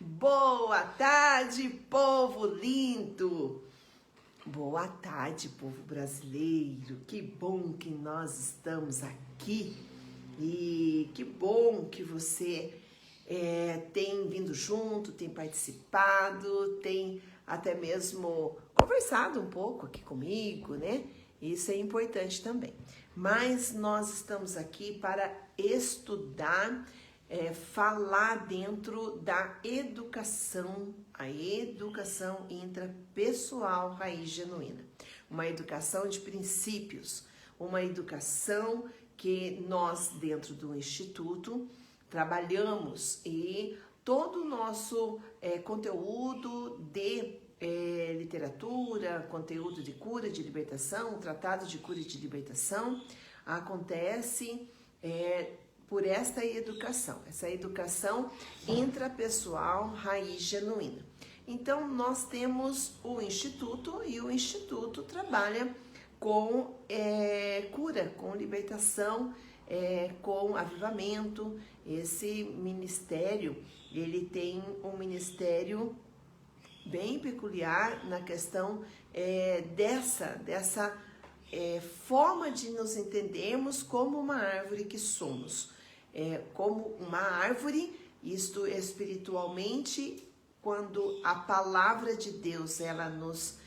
Boa tarde, povo lindo! Boa tarde, povo brasileiro! Que bom que nós estamos aqui e que bom que você tem vindo junto, tem participado, tem até mesmo conversado um pouco aqui comigo, né? Isso é importante também. Mas nós estamos aqui para estudar, falar dentro da educação, a educação intrapessoal raiz genuína. Uma educação de princípios, uma educação que nós dentro do Instituto trabalhamos e todo o nosso conteúdo de literatura, conteúdo de cura, de libertação, tratado de cura e de libertação, acontece por essa educação intrapessoal raiz genuína. Então, nós temos o Instituto e o Instituto trabalha com cura, com libertação, com avivamento. Esse ministério, ele tem um ministério bem peculiar na questão dessa forma de nos entendermos como uma árvore que somos. Como uma árvore, isto espiritualmente, quando a palavra de Deus, ela nos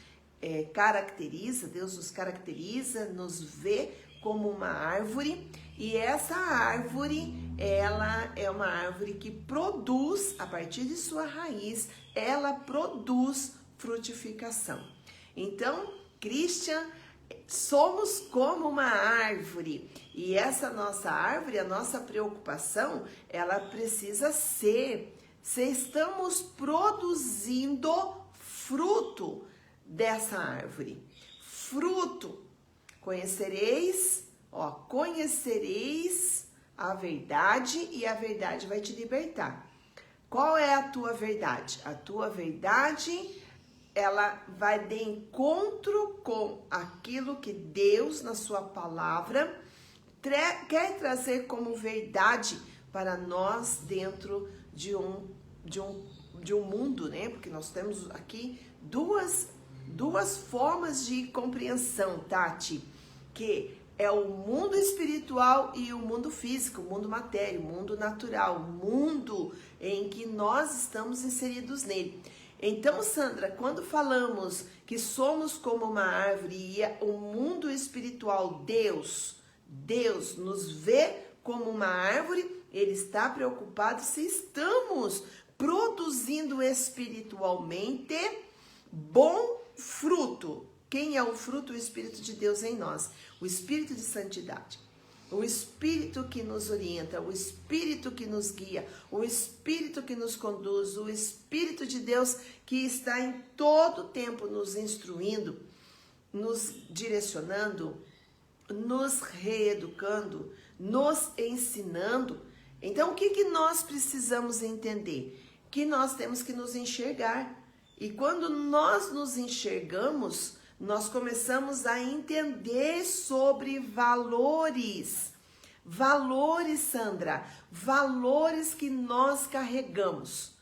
caracteriza, Deus nos caracteriza, nos vê como uma árvore, e essa árvore, ela é uma árvore que produz, a partir de sua raiz, ela produz frutificação. Então, Christian, somos como uma árvore, e essa nossa árvore, a nossa preocupação, ela precisa ser se estamos produzindo fruto dessa árvore. Fruto. Conhecereis a verdade e a verdade vai te libertar. Qual é a tua verdade? A tua verdade, ela vai de encontro com aquilo que Deus, na sua palavra, quer trazer como verdade para nós dentro de um mundo, né? Porque nós temos aqui duas formas de compreensão, Tati, que é o mundo espiritual e o mundo físico, o mundo matéria, o mundo natural, o mundo em que nós estamos inseridos nele. Então, Sandra, quando falamos que somos como uma árvore e o mundo espiritual, Deus nos vê como uma árvore, Ele está preocupado se estamos produzindo espiritualmente bom fruto. Quem é o fruto? O Espírito de Deus em nós, o Espírito de santidade, o Espírito que nos orienta, o Espírito que nos guia, o Espírito que nos conduz, o Espírito de Deus que está em todo tempo nos instruindo, nos direcionando, nos reeducando, nos ensinando. Então, o que nós precisamos entender? Que nós temos que nos enxergar. E quando nós nos enxergamos, nós começamos a entender sobre valores. Valores, Sandra, valores que nós carregamos.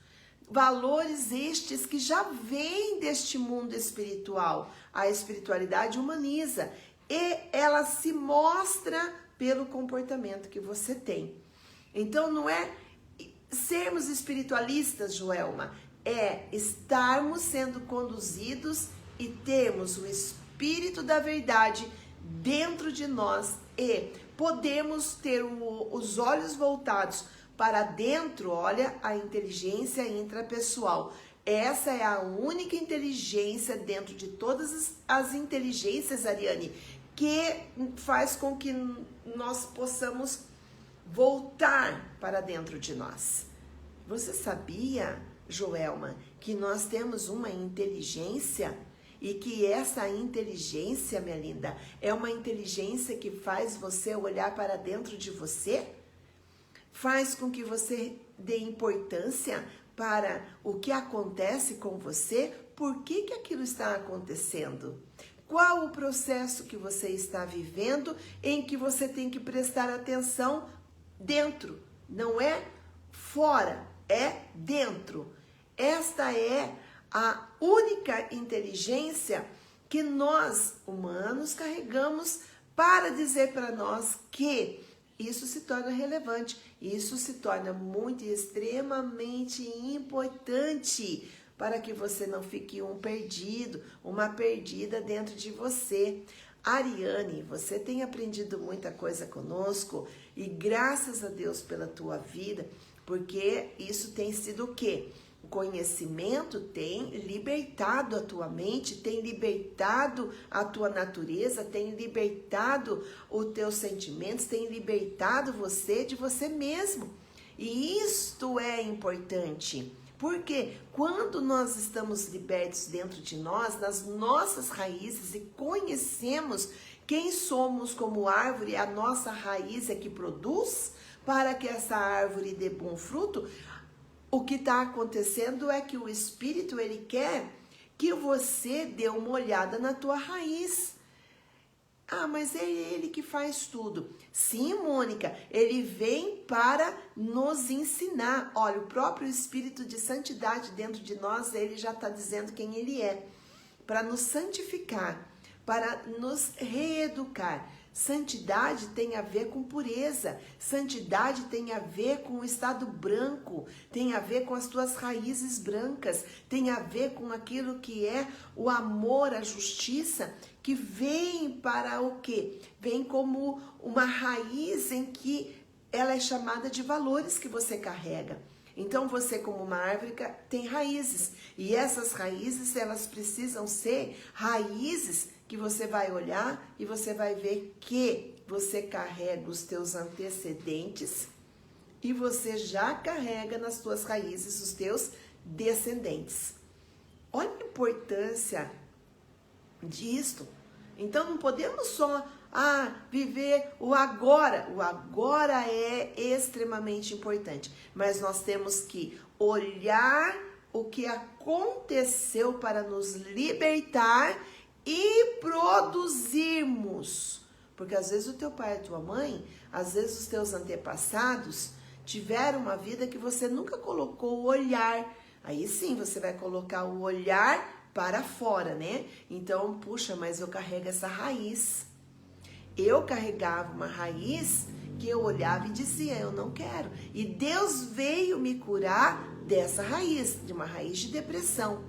Valores estes que já vêm deste mundo espiritual. A espiritualidade humaniza e ela se mostra pelo comportamento que você tem. Então, não é sermos espiritualistas, Joelma, é estarmos sendo conduzidos e termos o Espírito da verdade dentro de nós e podemos ter os olhos voltados para dentro. Olha a inteligência intrapessoal. Essa é a única inteligência dentro de todas as inteligências, Ariane, que faz com que nós possamos voltar para dentro de nós. Você sabia, Joelma, que nós temos uma inteligência e que essa inteligência, minha linda, é uma inteligência que faz você olhar para dentro de você? Faz com que você dê importância para o que acontece com você? Por que aquilo está acontecendo? Qual o processo que você está vivendo em que você tem que prestar atenção dentro? Não é fora, é dentro. Esta é a única inteligência que nós, humanos, carregamos para dizer para nós que isso se torna relevante, isso se torna muito e extremamente importante para que você não fique um perdido, uma perdida dentro de você. Ariane, você tem aprendido muita coisa conosco e graças a Deus pela tua vida, porque isso tem sido o quê? O conhecimento tem libertado a tua mente, tem libertado a tua natureza, tem libertado os teus sentimentos, tem libertado você de você mesmo. E isto é importante, porque quando nós estamos libertos dentro de nós, nas nossas raízes e conhecemos quem somos como árvore, a nossa raiz é que produz para que essa árvore dê bom fruto. O que está acontecendo é que o Espírito, ele quer que você dê uma olhada na tua raiz. Ah, mas é ele que faz tudo. Sim, Mônica, ele vem para nos ensinar. Olha, o próprio Espírito de santidade dentro de nós, ele já está dizendo quem ele é. Para nos santificar, para nos reeducar. Santidade tem a ver com pureza, santidade tem a ver com o estado branco, tem a ver com as tuas raízes brancas, tem a ver com aquilo que é o amor, a justiça, que vem para o quê? Vem como uma raiz em que ela é chamada de valores que você carrega. Então você, como uma árvore, tem raízes, e essas raízes, elas precisam ser raízes que você vai olhar e você vai ver que você carrega os teus antecedentes e você já carrega nas tuas raízes os teus descendentes. Olha a importância disto. Então não podemos só viver o agora. O agora é extremamente importante, mas nós temos que olhar o que aconteceu para nos libertar e produzirmos. Porque às vezes o teu pai e a tua mãe, às vezes os teus antepassados tiveram uma vida que você nunca colocou o olhar. Aí sim você vai colocar o olhar para fora, né? Então, puxa, mas eu carrego essa raiz. Eu carregava uma raiz que eu olhava e dizia, eu não quero. E Deus veio me curar dessa raiz, de uma raiz de depressão.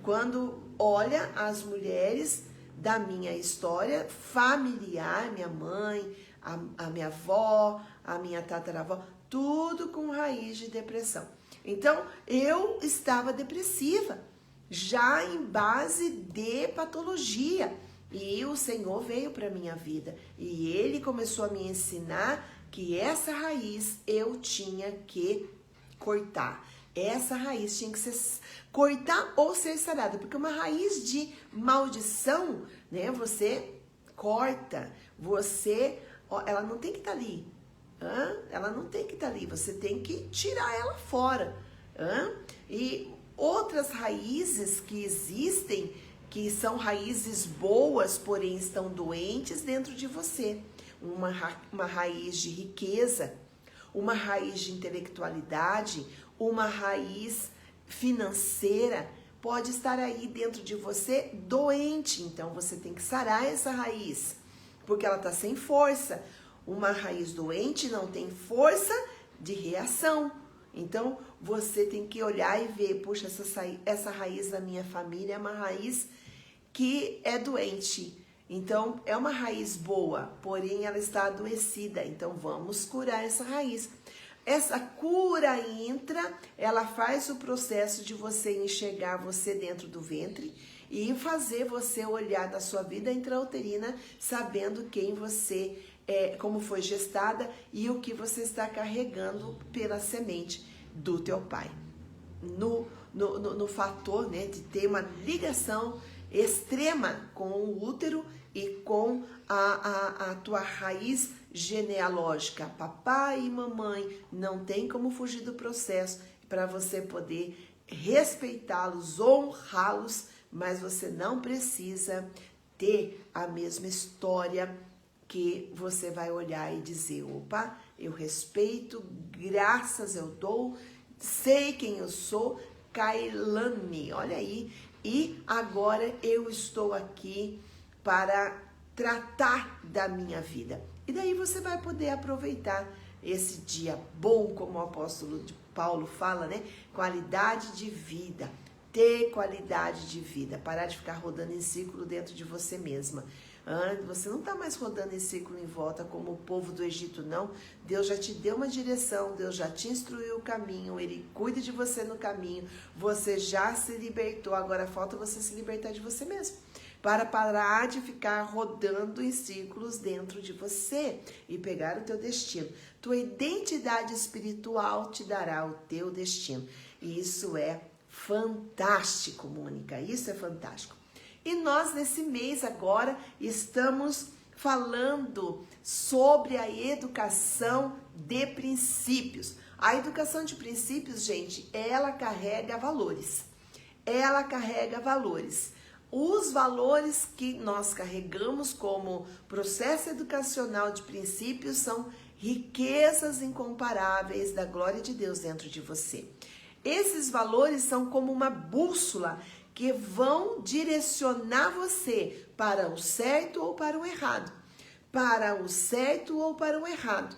Quando olha as mulheres da minha história familiar, minha mãe, a minha avó, a minha tataravó, tudo com raiz de depressão. Então, eu estava depressiva, já em base de patologia. E o Senhor veio para a minha vida. E Ele começou a me ensinar que essa raiz eu tinha que cortar. Essa raiz tinha que ser cortar ou ser sarada. Porque uma raiz de maldição, né? Você corta, ela não tem que estar ali. Ela não tem que estar ali. Você tem que tirar ela fora. E outras raízes que existem, que são raízes boas, porém estão doentes dentro de você. Uma raiz de riqueza, uma raiz de intelectualidade, uma raiz financeira, pode estar aí dentro de você doente. Então você tem que sarar essa raiz, porque ela está sem força. Uma raiz doente não tem força de reação. Então você tem que olhar e ver, puxa, essa raiz da minha família é uma raiz que é doente. Então é uma raiz boa, porém ela está adoecida. Então vamos curar essa raiz. Essa cura ela faz o processo de você enxergar você dentro do ventre e fazer você olhar na sua vida intrauterina, sabendo quem você é, como foi gestada e o que você está carregando pela semente do teu pai. No fator, né, de ter uma ligação extrema com o útero e com a tua raiz genealógica. Papai e mamãe não tem como fugir do processo para você poder respeitá-los, honrá-los, mas você não precisa ter a mesma história que você vai olhar e dizer, opa, eu respeito, graças eu dou, sei quem eu sou, Kailane, olha aí, e agora eu estou aqui para tratar da minha vida. E daí você vai poder aproveitar esse dia bom, como o apóstolo Paulo fala, né? Qualidade de vida, ter qualidade de vida, parar de ficar rodando em círculo dentro de você mesma. Você não está mais rodando em círculo em volta como o povo do Egito, não. Deus já te deu uma direção, Deus já te instruiu o caminho, Ele cuida de você no caminho, você já se libertou, agora falta você se libertar de você mesmo. Para parar de ficar rodando em círculos dentro de você e pegar o teu destino. Tua identidade espiritual te dará o teu destino. E isso é fantástico, Mônica, isso é fantástico. E nós, nesse mês agora, estamos falando sobre a educação de princípios. A educação de princípios, gente, ela carrega valores. Ela carrega valores. Os valores que nós carregamos como processo educacional de princípios são riquezas incomparáveis da glória de Deus dentro de você. Esses valores são como uma bússola que vão direcionar você para o certo ou para o errado. Para o certo ou para o errado.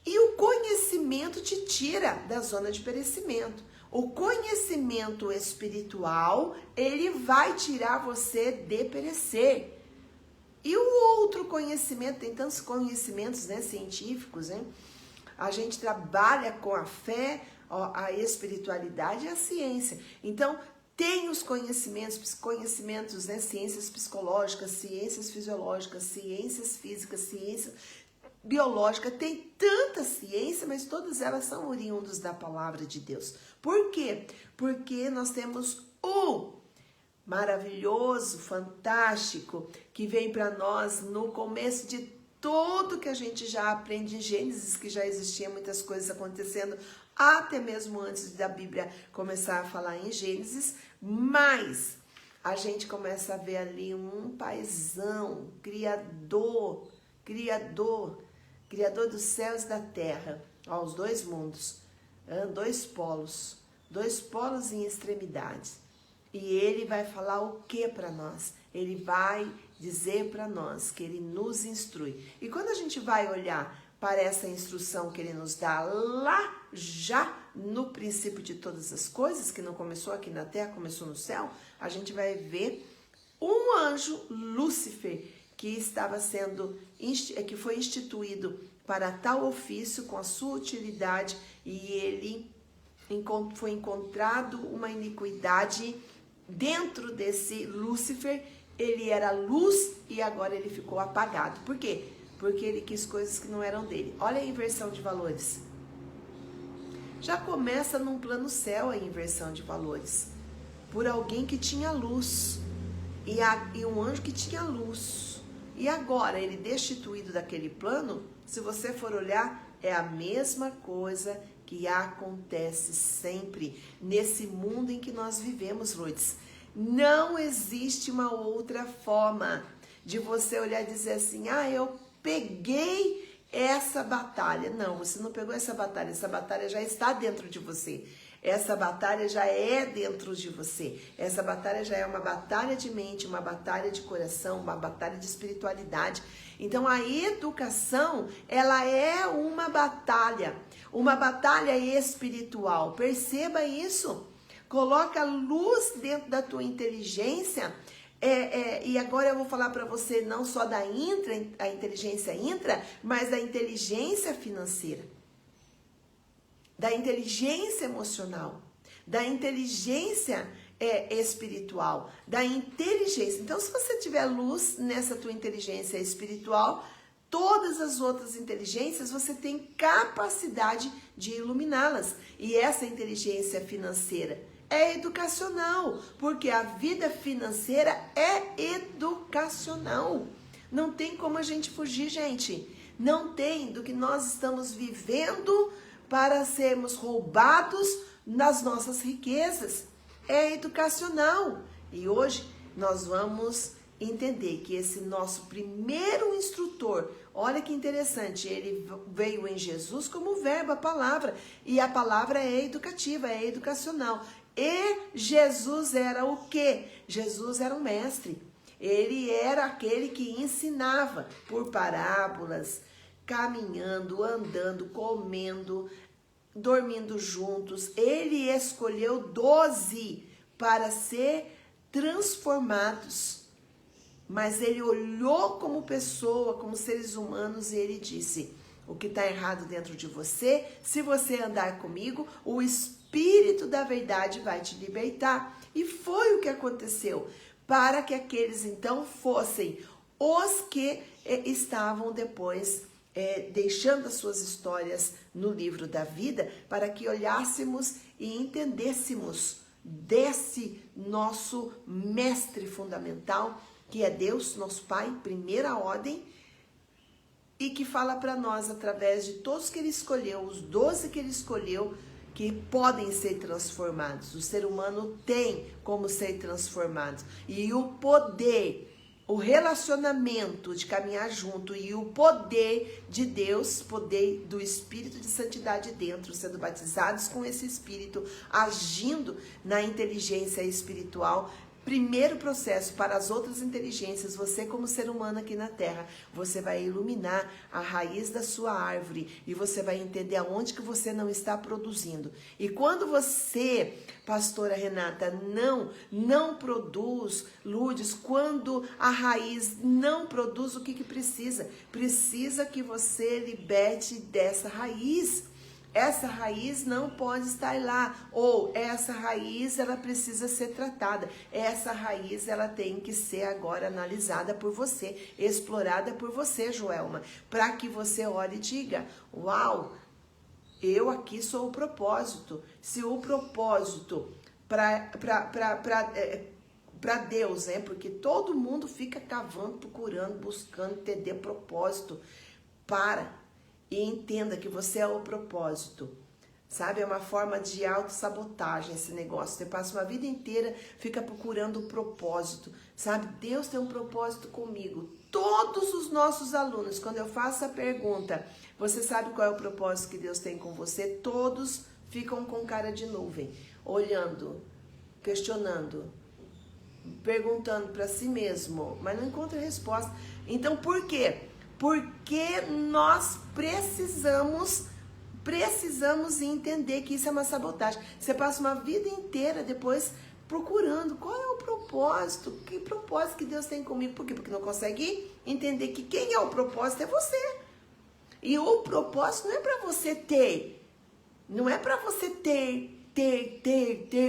E o conhecimento te tira da zona de perecimento. O conhecimento espiritual, ele vai tirar você de perecer. E o outro conhecimento, tem tantos conhecimentos, né, científicos, né? A gente trabalha com a fé, a espiritualidade e a ciência. Então, tem os conhecimentos, né, ciências psicológicas, ciências fisiológicas, ciências físicas, ciência biológica, tem tanta ciência, mas todas elas são oriundas da palavra de Deus. Por quê? Porque nós temos o maravilhoso, fantástico, que vem para nós no começo de tudo que a gente já aprende em Gênesis, que já existia muitas coisas acontecendo, até mesmo antes da Bíblia começar a falar em Gênesis, mas a gente começa a ver ali um paizão, criador dos céus e da terra, os dois mundos, dois polos em extremidades. E ele vai falar o que para nós? Ele vai dizer para nós que ele nos instrui. E quando a gente vai olhar para essa instrução que ele nos dá lá já no princípio de todas as coisas, que não começou aqui na terra, começou no céu, a gente vai ver um anjo, Lúcifer, que foi instituído para tal ofício com a sua utilidade, e ele foi encontrado uma iniquidade dentro desse Lúcifer. Ele era luz e agora ele ficou apagado. Por quê? Porque ele quis coisas que não eram dele. Olha a inversão de valores. Já começa num plano céu a inversão de valores. Por alguém que tinha luz e um anjo que tinha luz. E agora, ele destituído daquele plano, se você for olhar, é a mesma coisa que acontece sempre nesse mundo em que nós vivemos, Lourdes. Não existe uma outra forma de você olhar e dizer assim, eu peguei essa batalha. Não, você não pegou essa batalha já está dentro de você. Essa batalha já é dentro de você. Essa batalha já é uma batalha de mente, uma batalha de coração, uma batalha de espiritualidade. Então, a educação, ela é uma batalha espiritual. Perceba isso. Coloca luz dentro da tua inteligência. E agora eu vou falar para você não só da a inteligência intra, mas da inteligência financeira. Da inteligência emocional, da inteligência espiritual, da inteligência. Então, se você tiver luz nessa tua inteligência espiritual, todas as outras inteligências você tem capacidade de iluminá-las. E essa inteligência financeira é educacional, porque a vida financeira é educacional. Não tem como a gente fugir, gente. Não tem do que nós estamos vivendo para sermos roubados nas nossas riquezas. É educacional. E hoje nós vamos entender que esse nosso primeiro instrutor, Olha que interessante, ele veio em Jesus como verbo, a palavra. E a palavra é educativa, é educacional. E Jesus era o quê? Jesus era um mestre. Ele era aquele que ensinava por parábolas, caminhando, andando, comendo, dormindo juntos. Ele escolheu 12 para ser transformados. Mas ele olhou como pessoa, como seres humanos, e ele disse: o que está errado dentro de você, se você andar comigo, o Espírito da verdade vai te libertar. E foi o que aconteceu, para que aqueles então fossem os que estavam depois deixando as suas histórias no livro da vida, para que olhássemos e entendêssemos desse nosso mestre fundamental, que é Deus, nosso Pai, primeira ordem, e que fala para nós através de todos que ele escolheu, os 12 que ele escolheu, que podem ser transformados. O ser humano tem como ser transformado. E o poder, o relacionamento de caminhar junto e o poder de Deus, poder do Espírito de Santidade dentro, sendo batizados com esse Espírito, agindo na inteligência espiritual. Primeiro processo para as outras inteligências, você como ser humano aqui na Terra, você vai iluminar a raiz da sua árvore e você vai entender aonde que você não está produzindo. E quando você, pastora Renata, não produz, Lourdes, quando a raiz não produz, o que precisa? Precisa que você liberte dessa raiz. Essa raiz não pode estar lá, ou essa raiz ela precisa ser tratada, essa raiz ela tem que ser agora analisada por você, explorada por você, Joelma, para que você olhe e diga: uau, eu aqui sou o propósito. Se o propósito para Deus, porque todo mundo fica cavando, procurando, buscando entender propósito, e entenda que você é o propósito, sabe? É uma forma de autossabotagem esse negócio. Você passa uma vida inteira, fica procurando o propósito, sabe? Deus tem um propósito comigo. Todos os nossos alunos, quando eu faço a pergunta, você sabe qual é o propósito que Deus tem com você? Todos ficam com cara de nuvem, olhando, questionando, perguntando para si mesmo, mas não encontra resposta. Então, por quê? Porque nós precisamos entender que isso é uma sabotagem. Você passa uma vida inteira depois procurando qual é o propósito, que propósito que Deus tem comigo. Por quê? Porque não consegue entender que quem é o propósito é você. E o propósito não é para você ter, não é para você ter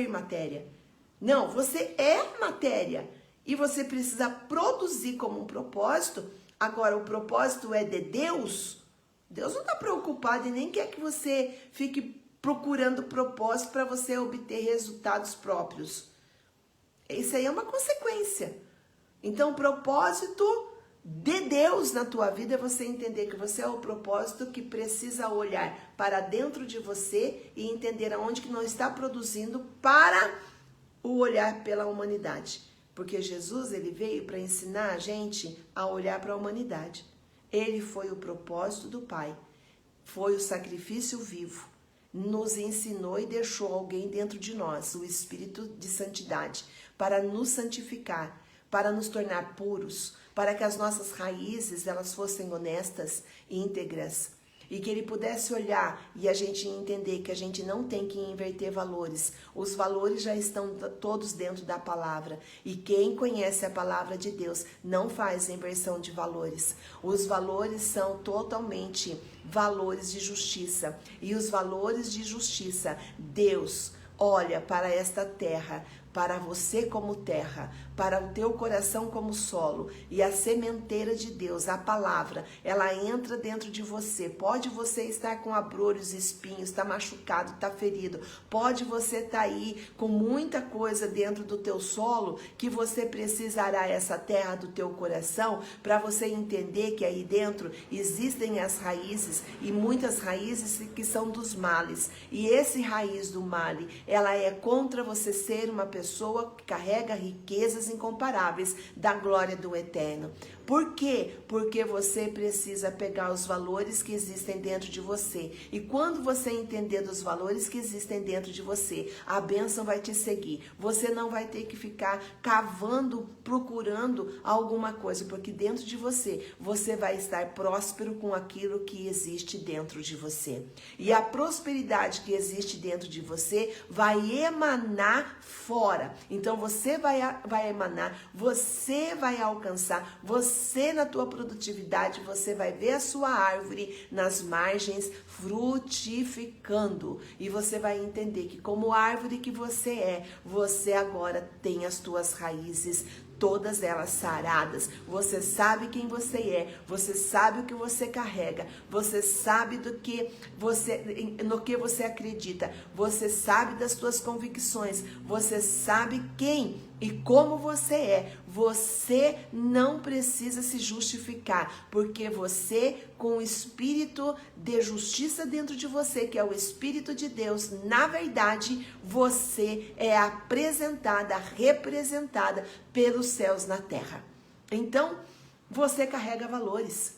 matéria. Não, você é matéria e você precisa produzir como um propósito. Agora, o propósito é de Deus. Deus não está preocupado e nem quer que você fique procurando propósito para você obter resultados próprios. Isso aí é uma consequência. Então, o propósito de Deus na tua vida é você entender que você é o propósito que precisa olhar para dentro de você e entender aonde que não está produzindo para o olhar pela humanidade. Porque Jesus, ele veio para ensinar a gente a olhar para a humanidade. Ele foi o propósito do Pai. Foi o sacrifício vivo. Nos ensinou e deixou alguém dentro de nós, o Espírito de Santidade, para nos santificar, para nos tornar puros, para que as nossas raízes elas fossem honestas e íntegras. E que ele pudesse olhar e a gente entender que a gente não tem que inverter valores. Os valores já estão todos dentro da palavra. E quem conhece a palavra de Deus não faz inversão de valores. Os valores são totalmente valores de justiça. E os valores de justiça, Deus olha para esta terra, para você como terra, para o teu coração como solo, e a sementeira de Deus, a palavra, ela entra dentro de você. Pode você estar com abrolhos, espinhos, tá machucado, tá ferido, pode você estar aí com muita coisa dentro do teu solo, que você precisará essa terra do teu coração, para você entender que aí dentro existem as raízes, e muitas raízes que são dos males, e esse raiz do mal, ela é contra você ser uma pessoa que carrega riquezas incomparáveis da glória do Eterno. Por quê? Porque você precisa pegar os valores que existem dentro de você. E quando você entender dos valores que existem dentro de você, a bênção vai te seguir. Você não vai ter que ficar cavando, procurando alguma coisa, porque dentro de você, você vai estar próspero com aquilo que existe dentro de você. E a prosperidade que existe dentro de você vai emanar fora. Então você vai emanar, você vai alcançar, você na tua produtividade, você vai ver a sua árvore nas margens frutificando. E você vai entender que como árvore que você agora tem as tuas raízes todas elas saradas. Você sabe quem você é, você sabe o que você carrega, você sabe no que você acredita, você sabe das suas convicções, você sabe quem e como você é. Você não precisa se justificar, porque você, com o espírito de justiça dentro de você, que é o Espírito de Deus, na verdade, você é apresentada, representada pelos céus na terra. Então, você carrega valores.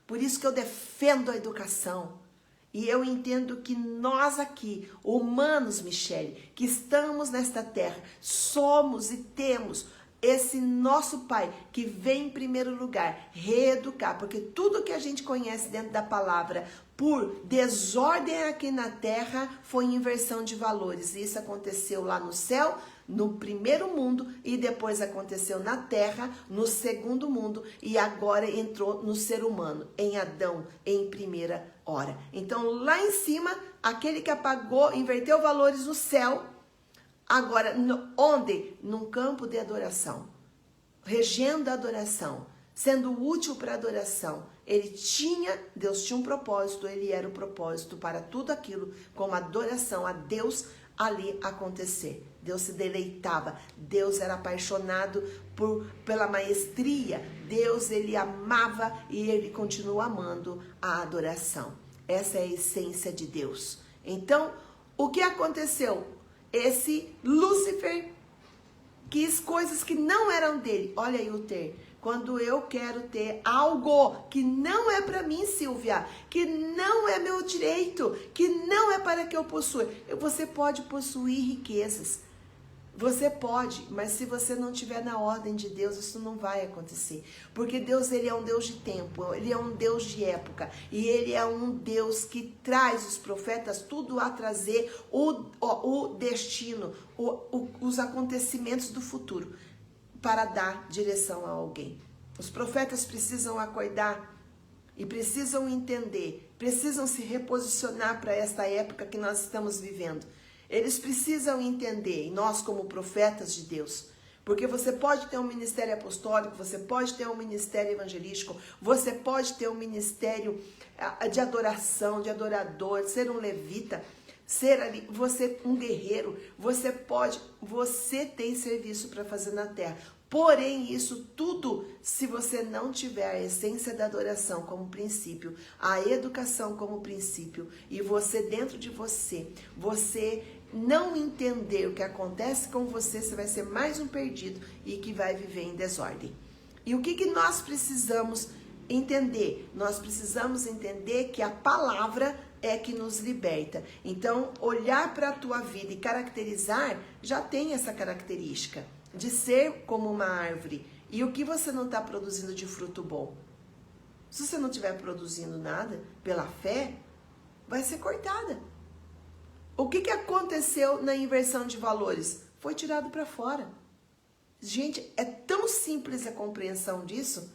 Por isso que eu defendo a educação. E eu entendo que nós aqui, humanos, Michele, que estamos nesta terra, somos e temos esse nosso Pai que vem em primeiro lugar reeducar, porque tudo que a gente conhece dentro da palavra por desordem aqui na terra foi inversão de valores. E isso aconteceu lá no céu, no primeiro mundo, e depois aconteceu na terra, no segundo mundo, e agora entrou no ser humano, em Adão, em primeira hora. Então lá em cima, aquele que apagou, inverteu valores no céu, agora onde? Num campo de adoração, regendo a adoração, sendo útil para a adoração. Deus tinha um propósito, ele era o propósito para tudo aquilo, como adoração a Deus ali acontecer. Deus se deleitava, Deus era apaixonado pela maestria, Deus ele amava e ele continua amando a adoração. Essa é a essência de Deus. Então, o que aconteceu? Esse Lúcifer quis coisas que não eram dele. Olha aí o ter. Quando eu quero ter algo que não é para mim, Silvia, que não é meu direito, que não é para que eu possua. Você pode possuir riquezas. Você pode, mas se você não estiver na ordem de Deus, isso não vai acontecer. Porque Deus, ele é um Deus de tempo, ele é um Deus de época. E ele é um Deus que traz os profetas tudo a trazer o destino, os acontecimentos do futuro, para dar direção a alguém. Os profetas precisam acordar e precisam entender, precisam se reposicionar para esta época que nós estamos vivendo. Eles precisam entender, e nós como profetas de Deus, porque você pode ter um ministério apostólico, você pode ter um ministério evangelístico, você pode ter um ministério de adoração, de adorador, ser um levita, ser ali, você um guerreiro, você tem serviço para fazer na terra. Porém, isso tudo, se você não tiver a essência da adoração como princípio, a educação como princípio, e você dentro de você não entender o que acontece com você, você vai ser mais um perdido e que vai viver em desordem. E o que nós precisamos entender? Nós precisamos entender que a palavra é que nos liberta. Então, olhar para a tua vida e caracterizar, já tem essa característica de ser como uma árvore. E o que você não está produzindo de fruto bom? Se você não estiver produzindo nada, pela fé, vai ser cortada. O que aconteceu na inversão de valores? Foi tirado para fora. Gente, é tão simples a compreensão disso.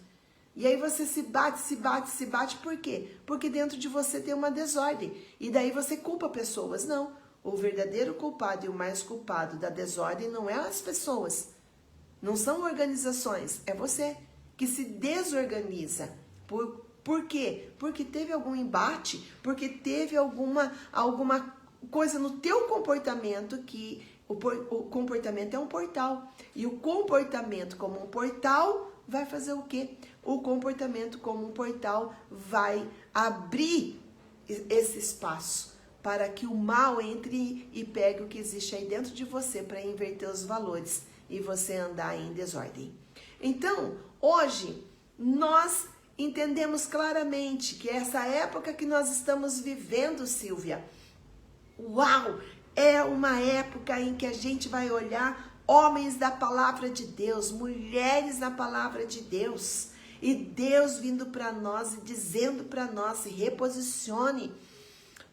E aí você se bate, por quê? Porque dentro de você tem uma desordem. E daí você culpa pessoas. Não. O verdadeiro culpado e o mais culpado da desordem não é as pessoas. Não são organizações. É você que se desorganiza. Por quê? Porque teve algum embate, porque teve alguma coisa no teu comportamento que o comportamento é um portal. E o comportamento como um portal vai fazer o quê? O comportamento como um portal vai abrir esse espaço para que o mal entre e pegue o que existe aí dentro de você para inverter os valores e você andar em desordem. Então, hoje, nós entendemos claramente que essa época que nós estamos vivendo, Silvia, uau, é uma época em que a gente vai olhar homens da palavra de Deus, mulheres da palavra de Deus, e Deus vindo para nós e dizendo para nós: se reposicione,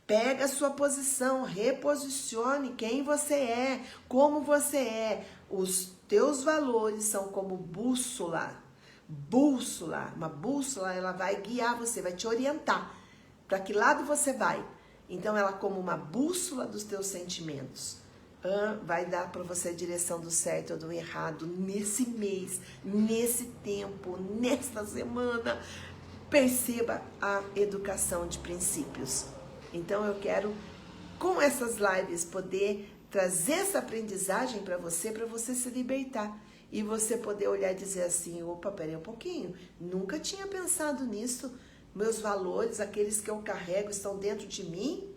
pega a sua posição, reposicione quem você é, como você é. Os teus valores são como bússola. Bússola, uma bússola, ela vai guiar você, vai te orientar para que lado você vai. Então ela, como uma bússola dos teus sentimentos, vai dar para você a direção do certo ou do errado nesse mês, nesse tempo, nesta semana. Perceba a educação de princípios. Então eu quero, com essas lives, poder trazer essa aprendizagem para você se libertar. E você poder olhar e dizer assim: opa, peraí um pouquinho, nunca tinha pensado nisso. Meus valores, aqueles que eu carrego, estão dentro de mim?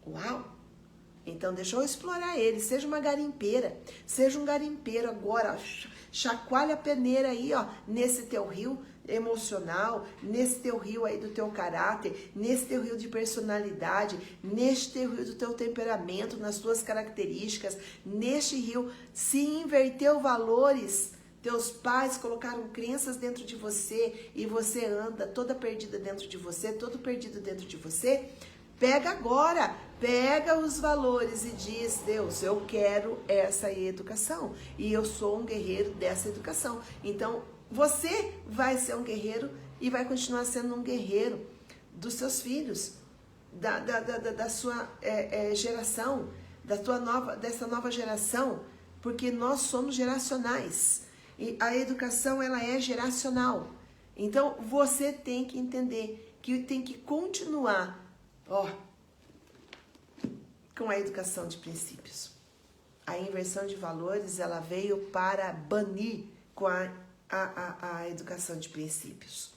Uau! Então deixa eu explorar eles. Seja uma garimpeira, seja um garimpeiro agora. Chacoalha a peneira aí, ó, nesse teu rio emocional, nesse teu rio aí do teu caráter, nesse teu rio de personalidade, neste teu rio do teu temperamento, nas tuas características, neste rio se inverteu valores. Teus pais colocaram crenças dentro de você e você anda toda perdida dentro de você, todo perdido dentro de você. Pega agora, pega os valores e diz: Deus, eu quero essa educação e eu sou um guerreiro dessa educação. Então, você vai ser um guerreiro e vai continuar sendo um guerreiro dos seus filhos, da sua geração, dessa nova geração, porque nós somos geracionais e a educação, ela é geracional. Então, você tem que entender que tem que continuar com a educação de princípios. A inversão de valores, ela veio para banir com a educação de princípios.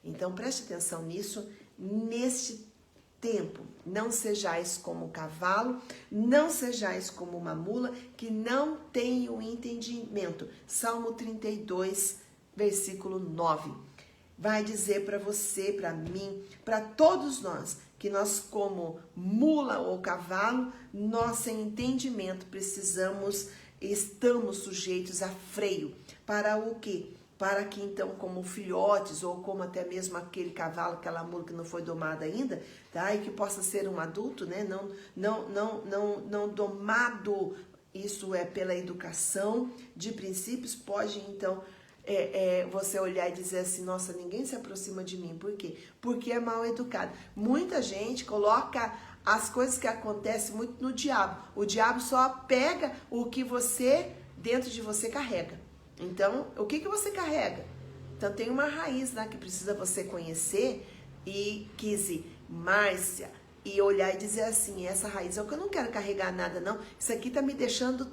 Então, preste atenção nisso, neste tempo. Não sejais como um cavalo, não sejais como uma mula, que não tem o entendimento. Salmo 32, versículo 9. Vai dizer para você, para mim, para todos nós, que nós, como mula ou cavalo, nós sem entendimento estamos sujeitos a freio. Para o quê? Para que então, como filhotes, ou como até mesmo aquele cavalo, aquela mula que não foi domada ainda, tá? E que possa ser um adulto, né? Não domado, isso é pela educação de princípios, pode então você olhar e dizer assim: nossa, ninguém se aproxima de mim. Por quê? Porque é mal educado. Muita gente coloca as coisas que acontecem muito no diabo. O diabo só pega o que você, dentro de você, carrega. Então, o que você carrega? Então, tem uma raiz lá que precisa você conhecer e, Márcia, e olhar e dizer assim: essa raiz é o que eu não quero carregar nada, não. Isso aqui tá me deixando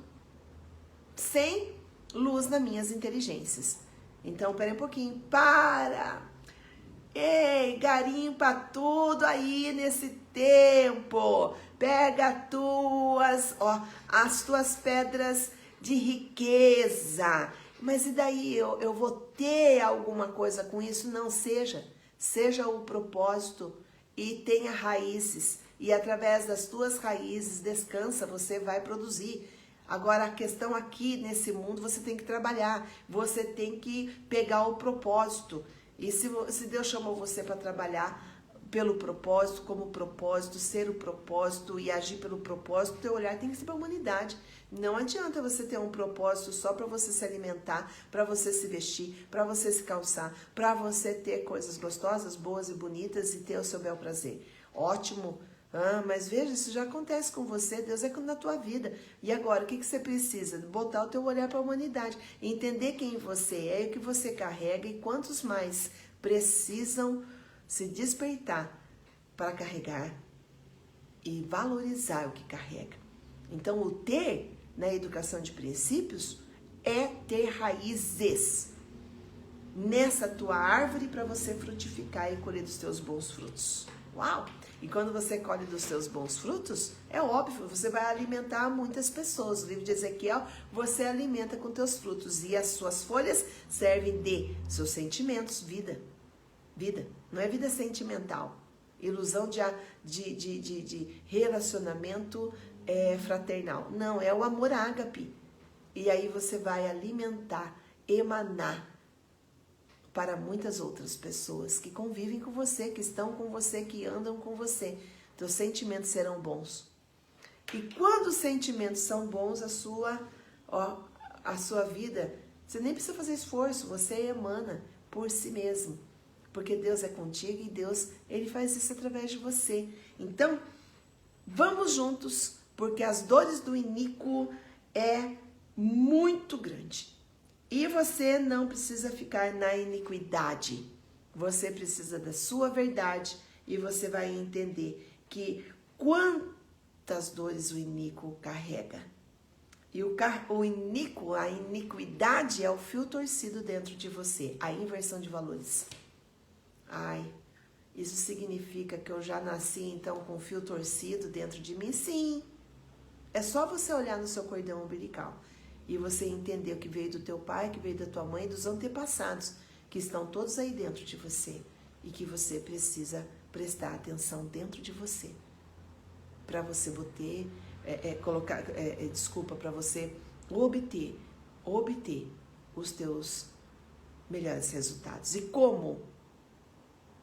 sem luz nas minhas inteligências. Então, pera um pouquinho, para! Ei, garimpa tudo aí nesse tempo. Pega as tuas pedras de riqueza. Mas e daí? Eu vou ter alguma coisa com isso? Não, seja o propósito e tenha raízes. E através das tuas raízes, descansa, você vai produzir. Agora, a questão aqui nesse mundo, você tem que trabalhar, você tem que pegar o propósito. E se Deus chamou você para trabalhar pelo propósito, como propósito, ser o propósito e agir pelo propósito, teu olhar tem que ser para a humanidade. Não adianta você ter um propósito só para você se alimentar, para você se vestir, para você se calçar, para você ter coisas gostosas, boas e bonitas e ter o seu bel prazer. Ótimo! Mas veja, isso já acontece com você, Deus é na tua vida. E agora, o que você precisa? Botar o teu olhar para a humanidade, entender quem você é, o que você carrega e quantos mais precisam se despertar para carregar e valorizar o que carrega. Então, o ter na educação de princípios é ter raízes nessa tua árvore para você frutificar e colher dos teus bons frutos. Uau! E quando você colhe dos seus bons frutos, é óbvio, você vai alimentar muitas pessoas. O livro de Ezequiel, você alimenta com teus frutos. E as suas folhas servem de seus sentimentos, vida. Vida, não é vida sentimental. Ilusão de relacionamento fraternal. Não, é o amor ágape. E aí você vai alimentar, emanar para muitas outras pessoas que convivem com você, que estão com você, que andam com você. Teus sentimentos serão bons. E quando os sentimentos são bons, a sua vida, você nem precisa fazer esforço, você emana por si mesmo. Porque Deus é contigo e Deus, Ele faz isso através de você. Então, vamos juntos, porque as dores do iníquo é muito grande. E você não precisa ficar na iniquidade. Você precisa da sua verdade e você vai entender que quantas dores o iníquo carrega. E a iniquidade é o fio torcido dentro de você, a inversão de valores. Ai, isso significa que eu já nasci então com o fio torcido dentro de mim? Sim. É só você olhar no seu cordão umbilical e você entender o que veio do teu pai, que veio da tua mãe e dos antepassados, que estão todos aí dentro de você e que você precisa prestar atenção dentro de você. Para você para você obter os teus melhores resultados. E como?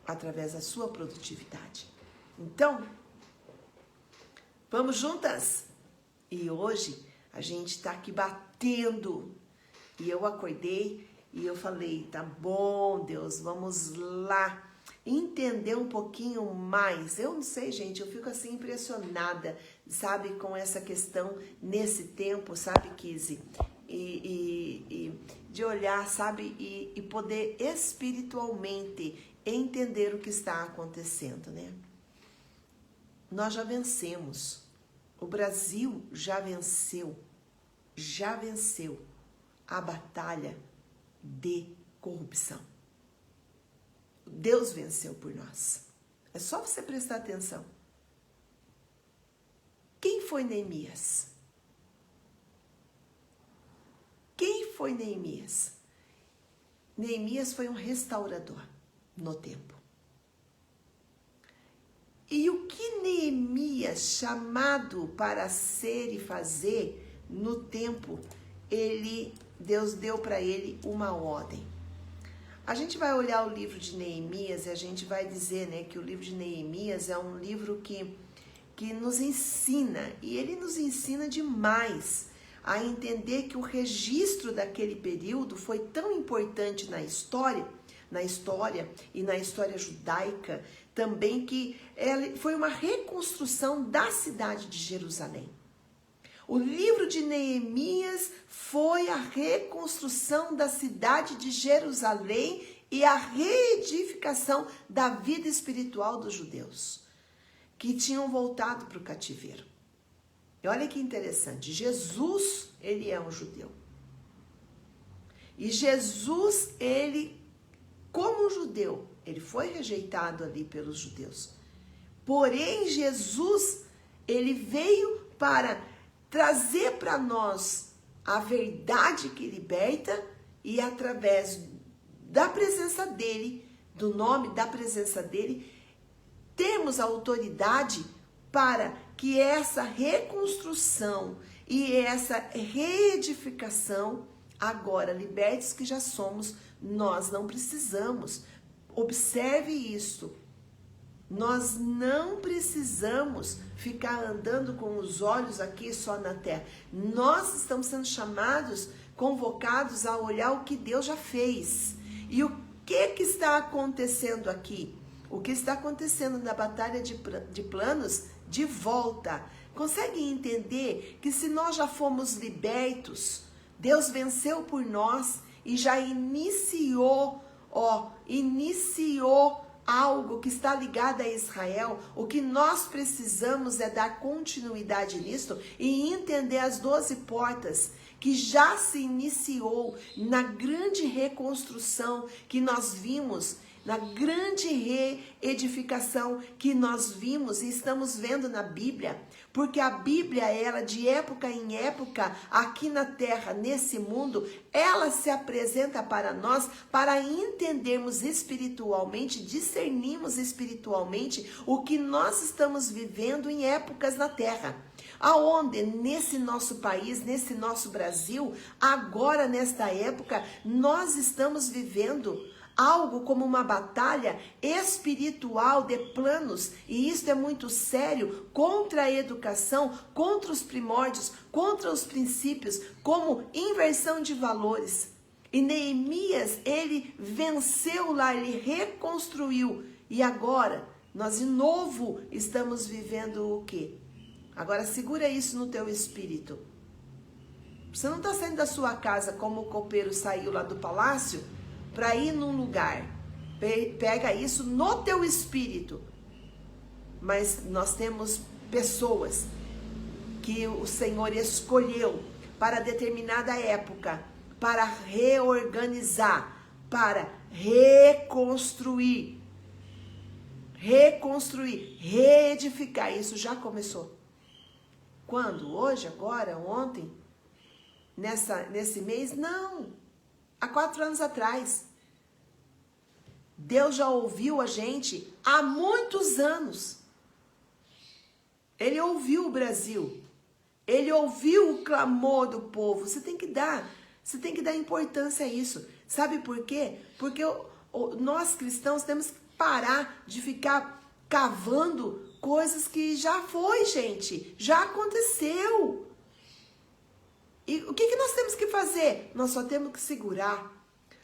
Através da sua produtividade. Então, vamos juntas? E hoje a gente está aqui batendo. E eu acordei e eu falei, tá bom, Deus, vamos lá entender um pouquinho mais. Eu não sei, gente, eu fico assim impressionada, sabe, com essa questão nesse tempo, sabe, Kizzy? E de olhar, sabe, e poder espiritualmente entender o que está acontecendo, né? Nós já vencemos. O Brasil já venceu a batalha de corrupção. Deus venceu por nós. É só você prestar atenção. Quem foi Neemias? Quem foi Neemias? Neemias foi um restaurador no templo. E o que Neemias, chamado para ser e fazer no templo, Deus deu para ele uma ordem. A gente vai olhar o livro de Neemias e a gente vai dizer, né, que o livro de Neemias é um livro que nos ensina, e ele nos ensina demais a entender que o registro daquele período foi tão importante na história e na história judaica também, que foi uma reconstrução da cidade de Jerusalém. O livro de Neemias foi a reconstrução da cidade de Jerusalém e a reedificação da vida espiritual dos judeus, que tinham voltado para o cativeiro. E olha que interessante, Jesus, ele é um judeu. E Jesus, ele, como judeu, ele foi rejeitado ali pelos judeus. Porém, Jesus, ele veio para trazer para nós a verdade que liberta, e através da presença dele, do nome da presença dele, temos a autoridade para que essa reconstrução e essa reedificação, agora libertos que já somos, nós não precisamos. Observe isso. Nós não precisamos ficar andando com os olhos aqui só na terra. Nós estamos sendo chamados, convocados a olhar o que Deus já fez. E o que está acontecendo aqui? O que está acontecendo na batalha de planos de volta? Consegue entender que se nós já fomos libertos, Deus venceu por nós e já iniciou algo que está ligado a Israel? O que nós precisamos é dar continuidade nisso e entender as 12 portas que já se iniciou na grande reconstrução que nós vimos na grande reedificação que nós vimos e estamos vendo na Bíblia. Porque a Bíblia, ela de época em época, aqui na Terra, nesse mundo, ela se apresenta para nós para entendermos espiritualmente, discernirmos espiritualmente o que nós estamos vivendo em épocas na Terra. Aonde nesse nosso país, nesse nosso Brasil, agora nesta época, nós estamos vivendo algo como uma batalha espiritual de planos, e isso é muito sério, contra a educação, contra os primórdios, contra os princípios, como inversão de valores. E Neemias, ele venceu lá, ele reconstruiu, e agora nós de novo estamos vivendo o quê? Agora segura isso no teu espírito. Você não está saindo da sua casa como o copeiro saiu lá do palácio para ir num lugar. Pega isso no teu espírito. Mas nós temos pessoas que o Senhor escolheu para determinada época, para reorganizar, para reconstruir, reedificar. Isso já começou. Quando? Hoje, agora, ontem? Nesse mês? Não. Há 4 anos atrás. Deus já ouviu a gente há muitos anos. Ele ouviu o Brasil. Ele ouviu o clamor do povo. Você tem que dar importância a isso. Sabe por quê? Porque nós cristãos temos que parar de ficar cavando coisas que já foi, gente. Já aconteceu. E o que nós temos que fazer? Nós só temos que segurar.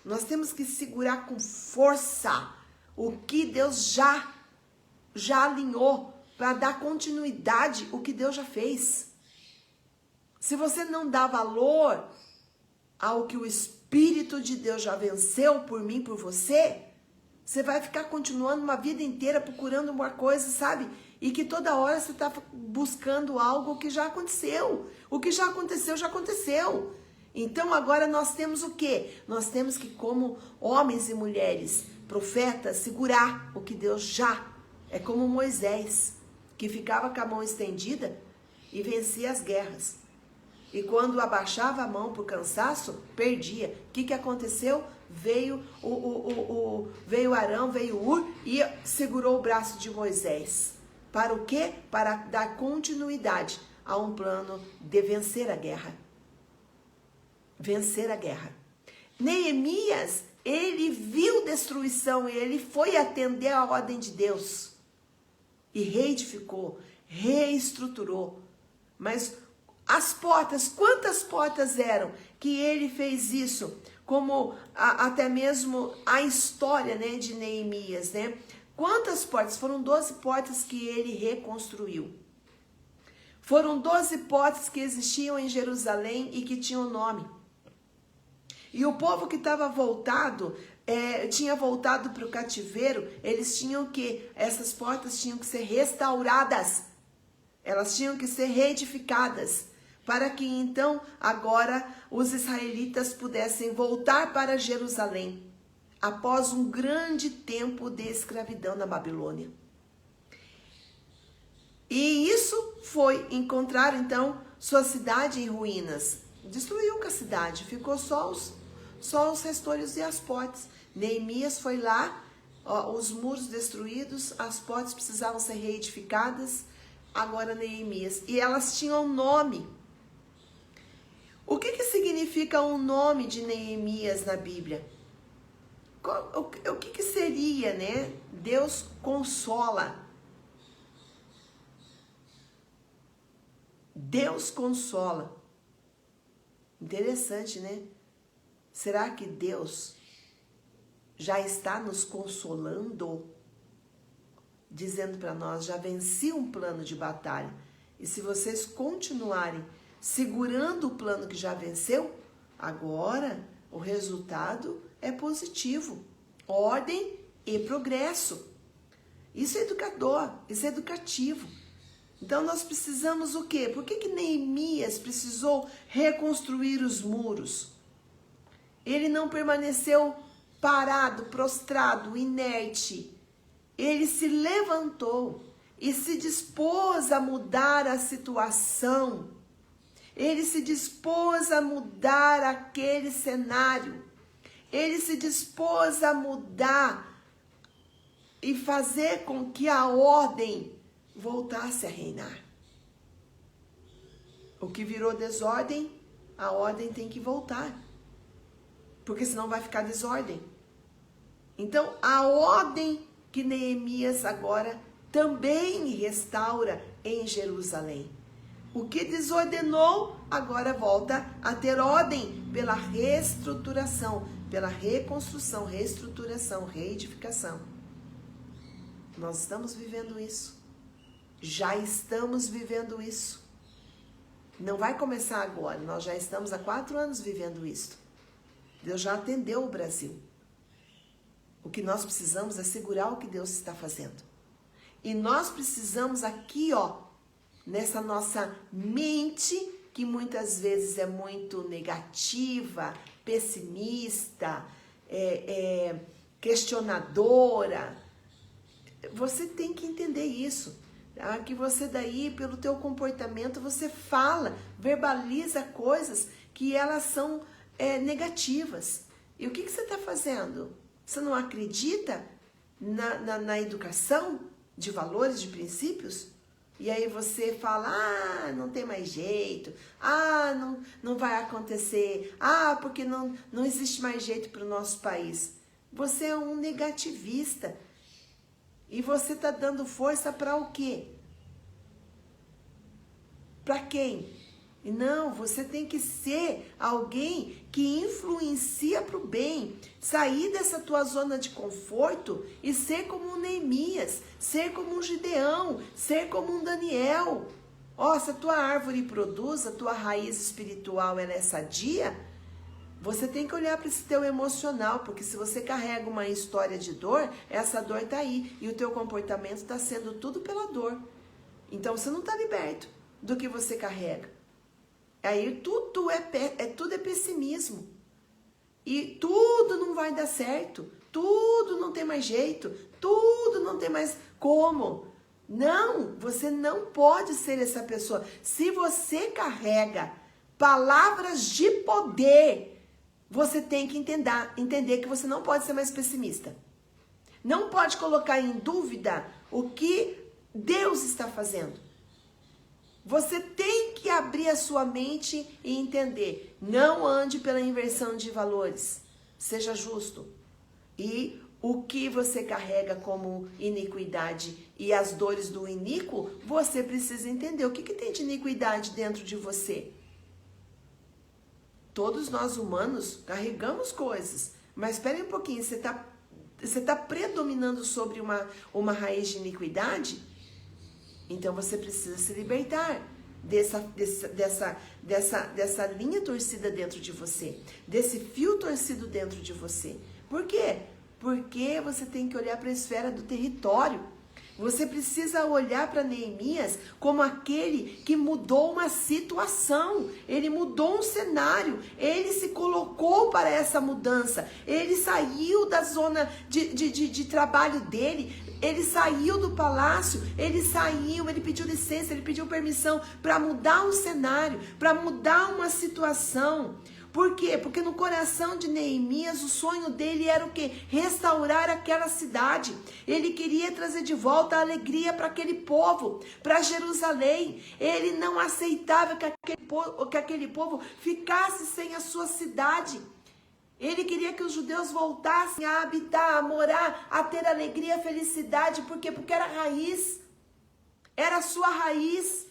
Nós temos que segurar com força o que Deus já alinhou para dar continuidade o que Deus já fez. Se você não dá valor ao que o Espírito de Deus já venceu por mim, por você, você vai ficar continuando uma vida inteira procurando uma coisa, sabe? E que toda hora você está buscando algo que já aconteceu. O que já aconteceu, já aconteceu. Então agora nós temos o quê? Nós temos que, como homens e mulheres, profetas, segurar o que Deus já... É como Moisés, que ficava com a mão estendida e vencia as guerras. E quando abaixava a mão por cansaço, perdia. O que aconteceu? Veio veio Arão, veio Ur e segurou o braço de Moisés. Para o quê? Para dar continuidade a um plano de vencer a guerra. Vencer a guerra. Neemias, ele viu destruição e ele foi atender a ordem de Deus. E reedificou, reestruturou. Mas as portas, quantas portas eram que ele fez isso? Como até mesmo a história, né, de Neemias, né? Quantas portas? Foram 12 portas que ele reconstruiu. Foram 12 portas que existiam em Jerusalém e que tinham nome. E o povo que estava voltado, tinha voltado para o cativeiro, eles tinham que, essas portas tinham que ser restauradas. Elas tinham que ser reedificadas. Para que então, agora, os israelitas pudessem voltar para Jerusalém. Após um grande tempo de escravidão na Babilônia. E isso foi encontrar, então, sua cidade em ruínas. Destruiu com a cidade, ficou só os restolhos e as portas. Neemias foi lá, os muros destruídos, as portas precisavam ser reedificadas. Agora Neemias. E elas tinham nome. O que significa o nome de Neemias na Bíblia? O que seria, né? Deus consola. Deus consola. Interessante, né? Será que Deus já está nos consolando? Dizendo para nós, já venci um plano de batalha. E se vocês continuarem segurando o plano que já venceu, agora o resultado é positivo. Ordem e progresso. Isso é educador, isso é educativo. Então nós precisamos o quê? Por que Neemias precisou reconstruir os muros? Ele não permaneceu parado, prostrado, inerte, ele se levantou e se dispôs a mudar a situação. Ele se dispôs a mudar aquele cenário. Ele se dispôs a mudar e fazer com que a ordem voltasse a reinar. O que virou desordem, a ordem tem que voltar. Porque senão vai ficar desordem. Então, a ordem que Neemias agora também restaura em Jerusalém. O que desordenou, agora volta a ter ordem pela reestruturação, pela reconstrução, reestruturação, reedificação. Nós estamos vivendo isso. Já estamos vivendo isso. Não vai começar agora, nós já estamos há 4 anos vivendo isso. Deus já atendeu o Brasil. O que nós precisamos é segurar o que Deus está fazendo. E nós precisamos aqui, nessa nossa mente, que muitas vezes é muito negativa, pessimista, questionadora. Você tem que entender isso. Tá? Que você daí, pelo teu comportamento, você fala, verbaliza coisas que elas são negativas. E o que você está fazendo? Você não acredita na educação de valores, de princípios? E aí você fala, não tem mais jeito, não vai acontecer, porque não existe mais jeito para o nosso país. Você é um negativista. E você está dando força para o quê? Para quem? E não, você tem que ser alguém que influencia para o bem. Sair dessa tua zona de conforto e ser como um Neemias, ser como um Gideão, ser como um Daniel. Se a tua árvore produz, a tua raiz espiritual ela é sadia, você tem que olhar para esse teu emocional, porque se você carrega uma história de dor, essa dor está aí. E o teu comportamento está sendo tudo pela dor. Então você não está liberto do que você carrega. Aí tudo é pessimismo. E tudo não vai dar certo. Tudo não tem mais jeito. Tudo não tem mais como. Não, você não pode ser essa pessoa. Se você carrega palavras de poder, você tem que entender que você não pode ser mais pessimista. Não pode colocar em dúvida o que Deus está fazendo. Você tem que abrir a sua mente e entender. Não ande pela inversão de valores. Seja justo. E o que você carrega como iniquidade e as dores do iníquo, você precisa entender. O que tem de iniquidade dentro de você? Todos nós humanos carregamos coisas. Mas espere um pouquinho, você tá predominando sobre uma raiz de iniquidade? Então você precisa se libertar dessa linha torcida dentro de você, desse fio torcido dentro de você. Por quê? Porque você tem que olhar para a esfera do território. Você precisa olhar para Neemias como aquele que mudou uma situação, ele mudou um cenário, ele se colocou para essa mudança, ele saiu da zona de trabalho dele, ele saiu do palácio, ele pediu licença, ele pediu permissão para mudar um cenário, para mudar uma situação. Por quê? Porque no coração de Neemias, o sonho dele era o quê? Restaurar aquela cidade. Ele queria trazer de volta a alegria para aquele povo, para Jerusalém. Ele não aceitava que aquele povo ficasse sem a sua cidade. Ele queria que os judeus voltassem a habitar, a morar, a ter alegria, felicidade. Por quê? Porque era raiz. Era a sua raiz.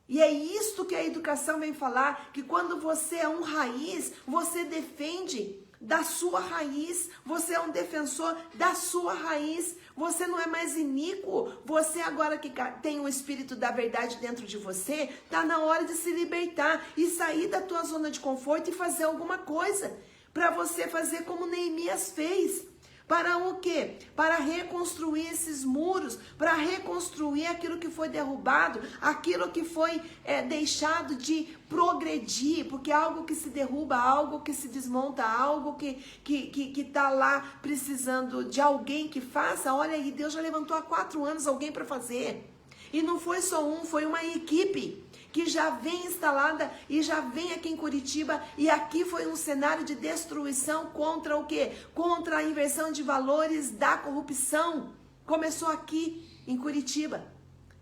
E é isto que a educação vem falar, que quando você é um raiz, você defende da sua raiz, você é um defensor da sua raiz, você não é mais iníquo, você agora que tem o Espírito da verdade dentro de você, está na hora de se libertar e sair da tua zona de conforto e fazer alguma coisa, para você fazer como Neemias fez, Para o quê? Para reconstruir esses muros, para reconstruir aquilo que foi derrubado, aquilo que foi deixado de progredir, porque algo que se derruba, algo que se desmonta, algo que tá lá precisando de alguém que faça. Olha aí, Deus já levantou há 4 anos alguém para fazer. E não foi só um, foi uma equipe que já vem instalada e já vem aqui em Curitiba, e aqui foi um cenário de destruição contra o quê? Contra a inversão de valores da corrupção. Começou aqui em Curitiba.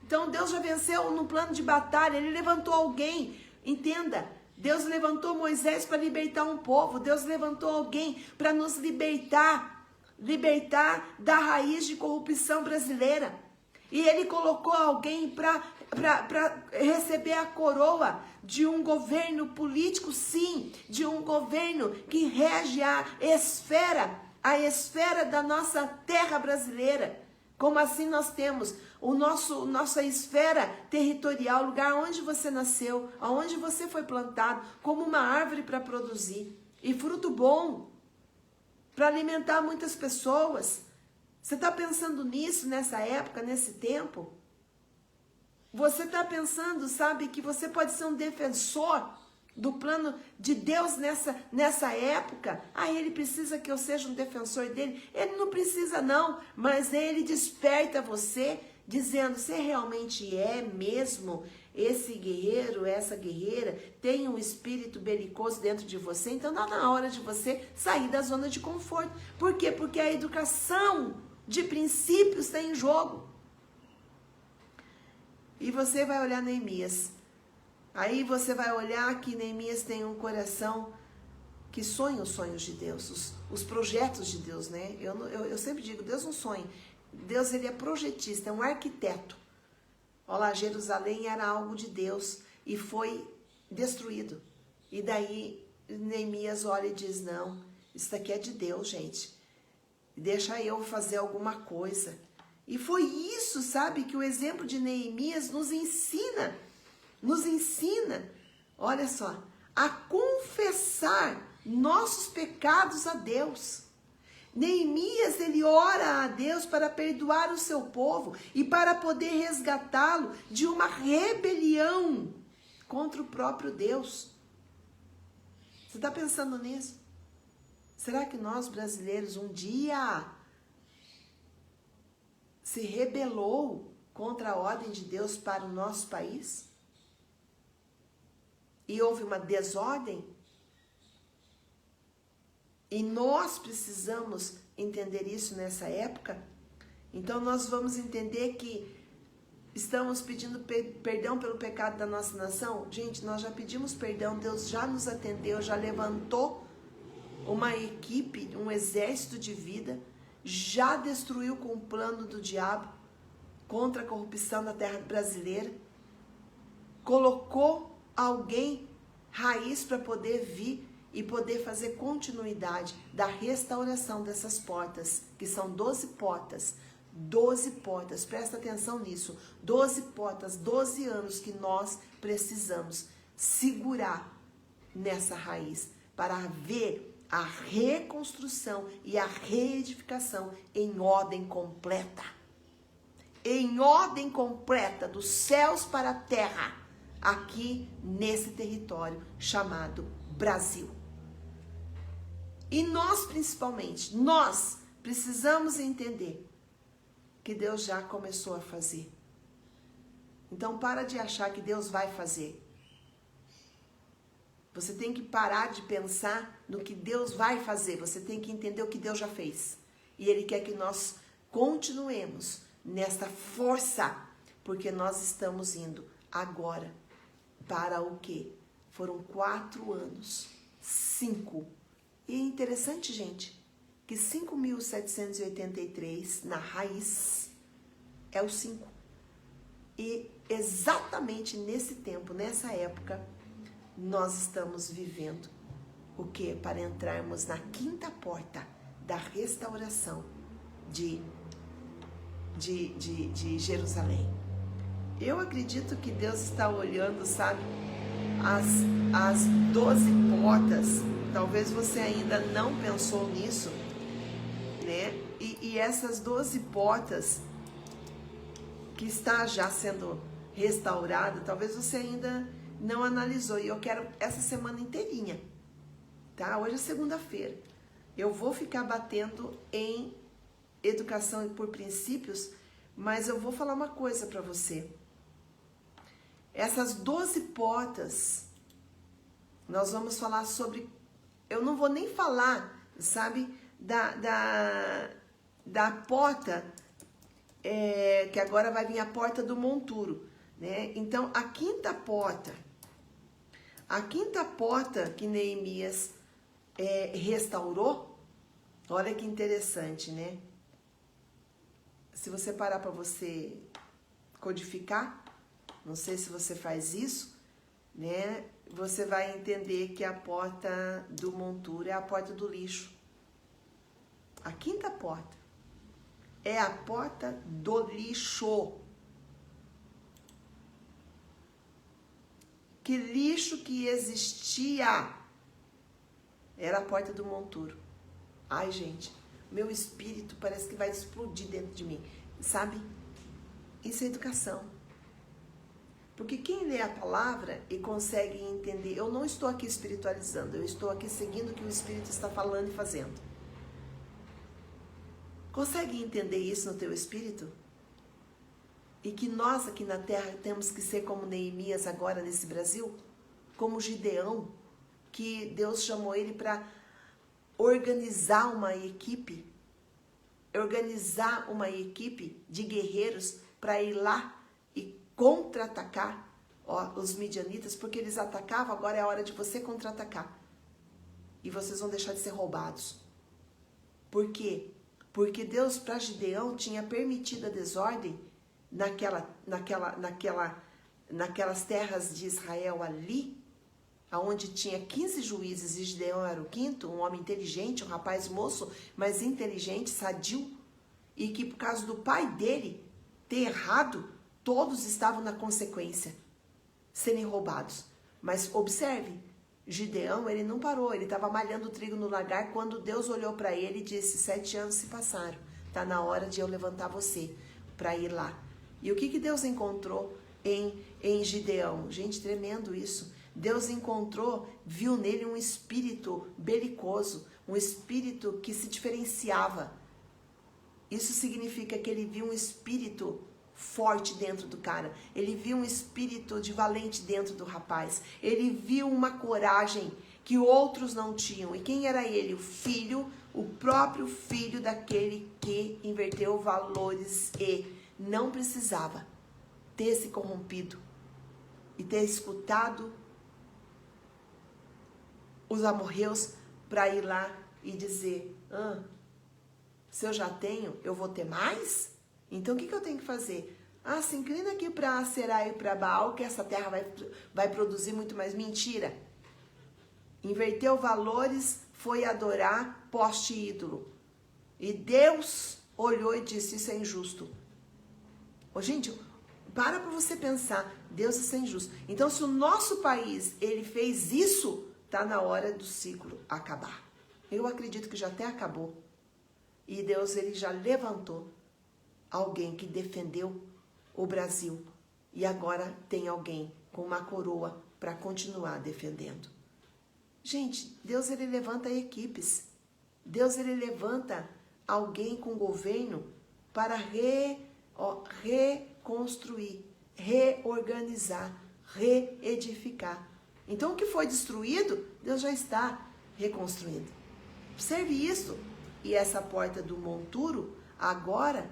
Então Deus já venceu no plano de batalha, Ele levantou alguém, entenda, Deus levantou Moisés para libertar um povo, Deus levantou alguém para nos libertar da raiz de corrupção brasileira. E Ele colocou alguém para receber a coroa de um governo político, sim, de um governo que rege a esfera da nossa terra brasileira. Como assim nós temos nossa esfera territorial, lugar onde você nasceu, aonde você foi plantado, como uma árvore para produzir, e fruto bom, para alimentar muitas pessoas. Você está pensando nisso nessa época, nesse tempo? Você está pensando, sabe, que você pode ser um defensor do plano de Deus nessa época? Ah, Ele precisa que eu seja um defensor dele? Ele não precisa não, mas Ele desperta você, dizendo, você realmente é mesmo esse guerreiro, essa guerreira, tem um espírito belicoso dentro de você? Então está na hora de você sair da zona de conforto. Por quê? Porque a educação de princípios está em jogo. E você vai olhar Neemias. Aí você vai olhar que Neemias tem um coração que sonha os sonhos de Deus, os projetos de Deus, né? Eu sempre digo, Deus não sonha. Deus, Ele é projetista, é um arquiteto. Olha lá, Jerusalém era algo de Deus e foi destruído. E daí Neemias olha e diz, não, isso daqui é de Deus, gente. Deixa eu fazer alguma coisa. E foi isso, sabe, que o exemplo de Neemias nos ensina, olha só, a confessar nossos pecados a Deus. Neemias, ele ora a Deus para perdoar o seu povo e para poder resgatá-lo de uma rebelião contra o próprio Deus. Você está pensando nisso? Será que nós brasileiros um dia se rebelou contra a ordem de Deus para o nosso país? E houve uma desordem? E nós precisamos entender isso nessa época? Então nós vamos entender que estamos pedindo perdão pelo pecado da nossa nação? Gente, nós já pedimos perdão, Deus já nos atendeu, já levantou uma equipe, um exército de vida, já destruiu com o plano do diabo contra a corrupção da terra brasileira, colocou alguém raiz para poder vir e poder fazer continuidade da restauração dessas portas, que são 12 portas, 12 portas, presta atenção nisso, 12 portas, 12 anos que nós precisamos segurar nessa raiz, para ver a reconstrução e a reedificação em ordem completa. Em ordem completa, dos céus para a terra, aqui nesse território chamado Brasil. E nós, principalmente, nós precisamos entender que Deus já começou a fazer. Então, para de achar que Deus vai fazer. Você tem que parar de pensar no que Deus vai fazer. Você tem que entender o que Deus já fez. E Ele quer que nós continuemos nesta força, porque nós estamos indo agora para o quê? Foram 4 anos, 5. E é interessante, gente, que 5.783 na raiz é o 5. E exatamente nesse tempo, nessa época, nós estamos vivendo o quê? Para entrarmos na 5ª porta da restauração de Jerusalém. Eu acredito que Deus está olhando, sabe, as 12 portas. Talvez você ainda não pensou nisso. né? E essas 12 portas que está já sendo restaurada, talvez você ainda não analisou. E eu quero essa semana inteirinha, tá? Hoje é segunda-feira. Eu vou ficar batendo em educação e por princípios, mas eu vou falar uma coisa para você. Essas 12 portas, nós vamos falar sobre... Eu não vou nem falar, sabe, da porta, que agora vai vir a porta do monturo, né? Então, a quinta porta que Neemias restaurou, olha que interessante, né? Se você parar para você codificar, não sei se você faz isso, né? Você vai entender que a porta do monturo é a porta do lixo. A quinta porta é a porta do lixo. Que lixo que existia era a porta do monturo. Ai, gente, meu espírito parece que vai explodir dentro de mim, sabe? Isso é educação. Porque quem lê a palavra e consegue entender, eu não estou aqui espiritualizando, eu estou aqui seguindo o que o Espírito está falando e fazendo. Consegue entender isso no teu espírito? E que nós aqui na terra temos que ser como Neemias agora nesse Brasil? Como Gideão, que Deus chamou ele para organizar uma equipe de guerreiros para ir lá e contra-atacar os midianitas, porque eles atacavam, agora é a hora de você contra-atacar. E vocês vão deixar de ser roubados. Por quê? Porque Deus, para Gideão, tinha permitido a desordem naquelas terras de Israel ali, onde tinha 15 juízes e Gideão era o quinto, um homem inteligente, um rapaz moço, mas inteligente, sadio, e que por causa do pai dele ter errado, todos estavam na consequência, serem roubados. Mas observe, Gideão, ele não parou, ele estava malhando trigo no lagar quando Deus olhou para ele e disse, 7 anos se passaram, está na hora de eu levantar você para ir lá. E o que Deus encontrou em Gideão? Gente, tremendo isso. Deus encontrou, viu nele um espírito belicoso, um espírito que se diferenciava. Isso significa que ele viu um espírito forte dentro do cara. Ele viu um espírito de valente dentro do rapaz. Ele viu uma coragem que outros não tinham. E quem era ele? O próprio filho daquele que inverteu valores e não precisava ter se corrompido e ter escutado os amorreus para ir lá e dizer, se eu já tenho, eu vou ter mais? Então, o que eu tenho que fazer? Se inclina aqui para Aserá e para Baal, que essa terra vai produzir muito mais. Mentira. Inverteu valores, foi adorar poste ídolo. E Deus olhou e disse, isso é injusto. Gente, para você pensar, Deus isso é injusto. Então, se o nosso país, ele fez isso, está na hora do ciclo acabar. Eu acredito que já até acabou. E Deus, ele já levantou alguém que defendeu o Brasil. E agora tem alguém com uma coroa para continuar defendendo. Gente, Deus, ele levanta equipes. Deus, ele levanta alguém com governo para reconstruir, reorganizar, reedificar. Então, o que foi destruído, Deus já está reconstruindo. Observe isso. E essa porta do monturo, agora,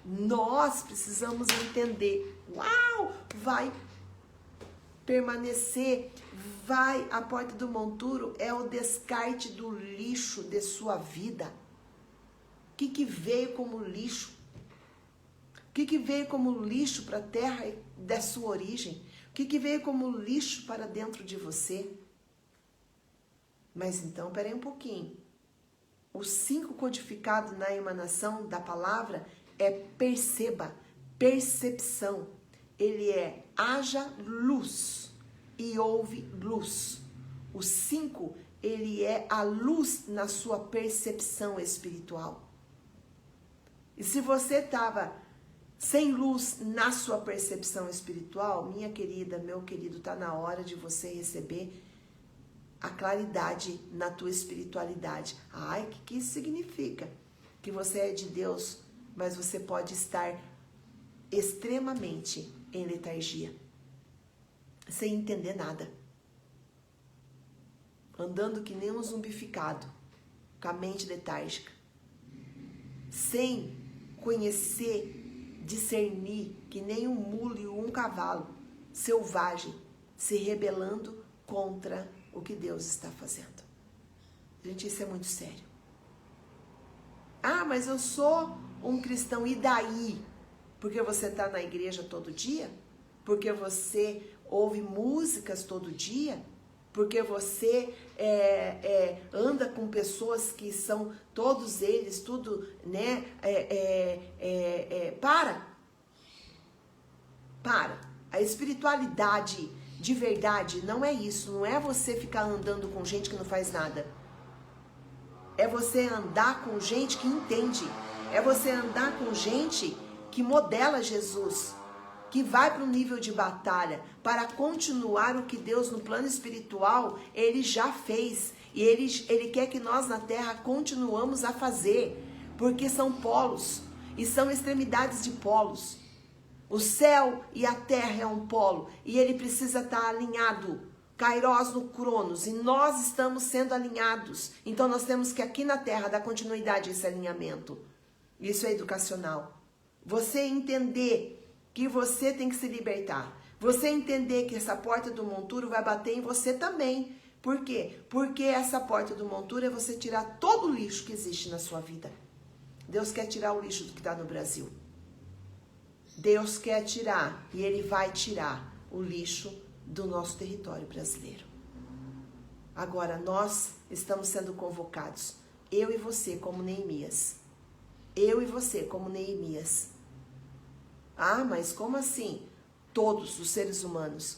nós precisamos entender. Uau! Vai permanecer, a porta do monturo é o descarte do lixo de sua vida. O que veio como lixo? O que veio como lixo para a terra da sua origem? O que veio como lixo para dentro de você? Mas então, peraí um pouquinho. O 5 codificado na emanação da palavra é perceba, percepção. Ele é haja luz e houve luz. O 5, ele é a luz na sua percepção espiritual. E se você estava sem luz na sua percepção espiritual, minha querida, meu querido, está na hora de você receber a claridade na tua espiritualidade. Ai, o que isso significa? Que você é de Deus, mas você pode estar extremamente em letargia, sem entender nada, andando que nem um zumbificado, com a mente letárgica, sem conhecer, discernir, que nem um mulo e um cavalo selvagem, se rebelando contra o que Deus está fazendo. Gente, isso é muito sério. Ah, mas eu sou um cristão, e daí? Porque você está na igreja todo dia? Porque você ouve músicas todo dia? Porque você anda com pessoas que são todos eles, tudo, né? Para. A espiritualidade de verdade não é isso. Não é você ficar andando com gente que não faz nada. É você andar com gente que entende. É você andar com gente que modela Jesus, que vai para um nível de batalha para continuar o que Deus no plano espiritual, Ele já fez. E Ele quer que nós na terra continuamos a fazer, porque são polos e são extremidades de polos. O céu e a terra é um polo e ele precisa estar alinhado, Kairos no Cronos, e nós estamos sendo alinhados. Então nós temos que aqui na terra dar continuidade a esse alinhamento. Isso é educacional. Você entender que você tem que se libertar. Você entender que essa porta do monturo vai bater em você também. Por quê? Porque essa porta do monturo é você tirar todo o lixo que existe na sua vida. Deus quer tirar o lixo do que está no Brasil. Deus quer tirar, e Ele vai tirar o lixo do nosso território brasileiro. Agora, nós estamos sendo convocados, eu e você como Neemias. Eu e você como Neemias. Ah, mas como assim? Todos os seres humanos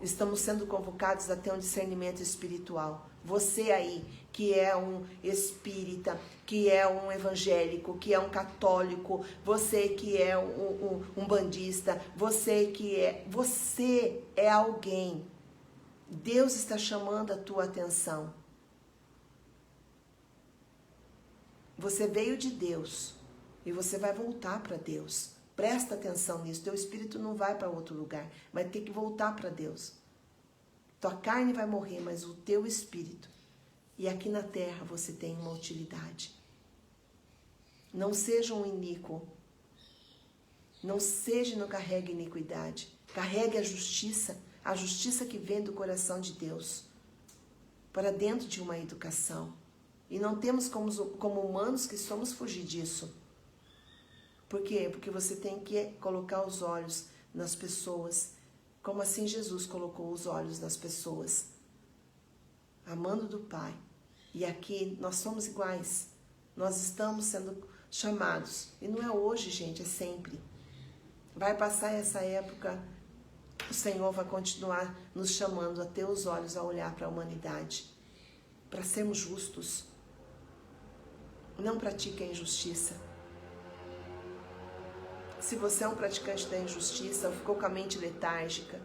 estamos sendo convocados a ter um discernimento espiritual. Você aí, que é um espírita, que é um evangélico, que é um católico, você que é um bandista, você é alguém. Deus está chamando a tua atenção. Você veio de Deus e você vai voltar para Deus. Presta atenção nisso, teu espírito não vai para outro lugar, vai ter que voltar para Deus. Tua carne vai morrer, mas o teu espírito. E aqui na terra você tem uma utilidade. Não seja um iníquo. Não seja e não carregue iniquidade. Carregue a justiça que vem do coração de Deus, para dentro de uma educação. E não temos como humanos que somos fugir disso. Por quê? Porque você tem que colocar os olhos nas pessoas, como assim Jesus colocou os olhos nas pessoas, amando do Pai. E aqui nós somos iguais, nós estamos sendo chamados, e não é hoje, gente, é sempre. Vai passar essa época, o Senhor vai continuar nos chamando a ter os olhos a olhar para a humanidade, para sermos justos. Não pratique a injustiça. Se você é um praticante da injustiça, ou ficou com a mente letárgica,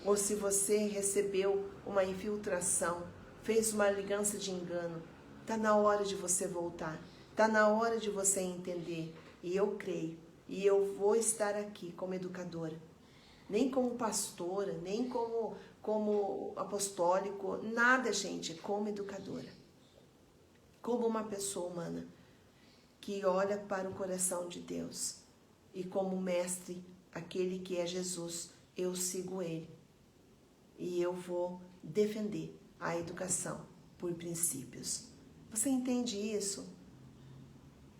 ou se você recebeu uma infiltração, fez uma aliança de engano, está na hora de você voltar, está na hora de você entender. E eu creio, e eu vou estar aqui como educadora, nem como pastora, nem como apostólico, nada, gente, como educadora, como uma pessoa humana que olha para o coração de Deus. E como mestre, aquele que é Jesus, eu sigo ele. E eu vou defender a educação por princípios. Você entende isso?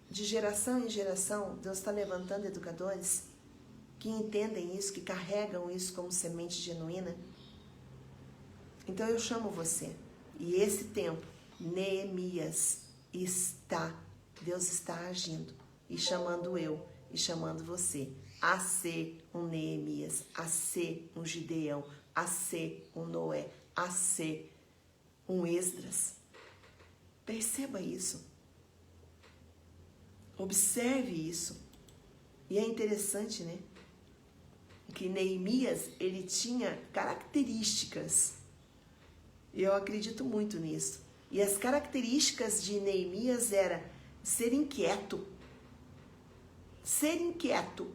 De geração em geração, Deus está levantando educadores que entendem isso, que carregam isso como semente genuína. Então eu chamo você. E esse tempo, Neemias Deus está agindo e chamando eu. E chamando você a ser um Neemias, a ser um Gideão, a ser um Noé, a ser um Esdras. Perceba isso. Observe isso. E é interessante, né? Que Neemias, ele tinha características. Eu acredito muito nisso. E as características de Neemias era ser inquieto. Ser inquieto.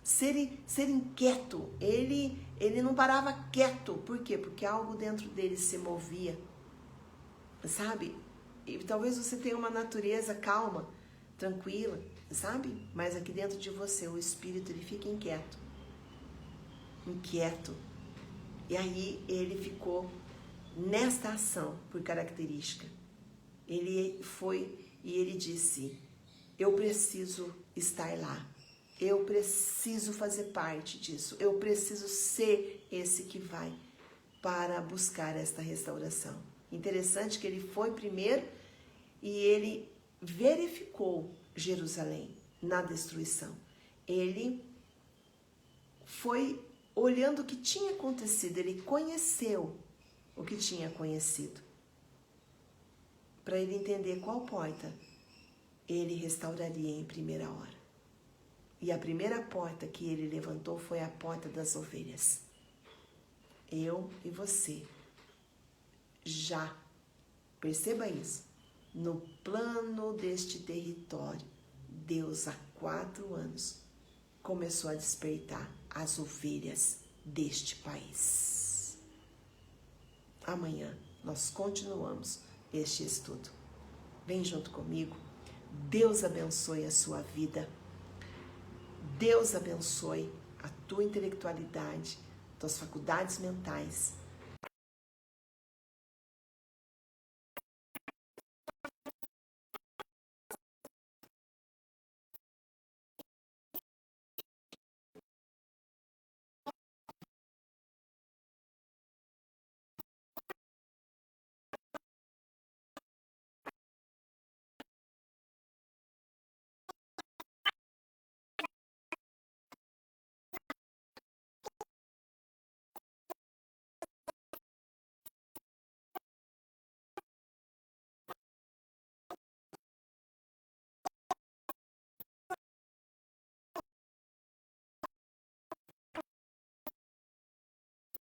Ser inquieto. Ele não parava quieto. Por quê? Porque algo dentro dele se movia. Sabe? E talvez você tenha uma natureza calma, tranquila, sabe? Mas aqui dentro de você, o espírito, ele fica inquieto. Inquieto. E aí ele ficou nesta ação por característica. Ele foi e ele disse: eu preciso estar lá. Eu preciso fazer parte disso. Eu preciso ser esse que vai para buscar esta restauração. Interessante que ele foi primeiro e ele verificou Jerusalém na destruição. Ele foi olhando o que tinha acontecido, ele conheceu o que tinha conhecido, para ele entender qual porta ele restauraria em primeira hora. E a primeira porta que ele levantou foi a porta das ovelhas. Eu e você já, perceba isso, no plano deste território, Deus há 4 anos começou a despertar as ovelhas deste país. Amanhã nós continuamos este estudo. Vem junto comigo. Deus abençoe a sua vida. Deus abençoe a tua intelectualidade, tuas faculdades mentais.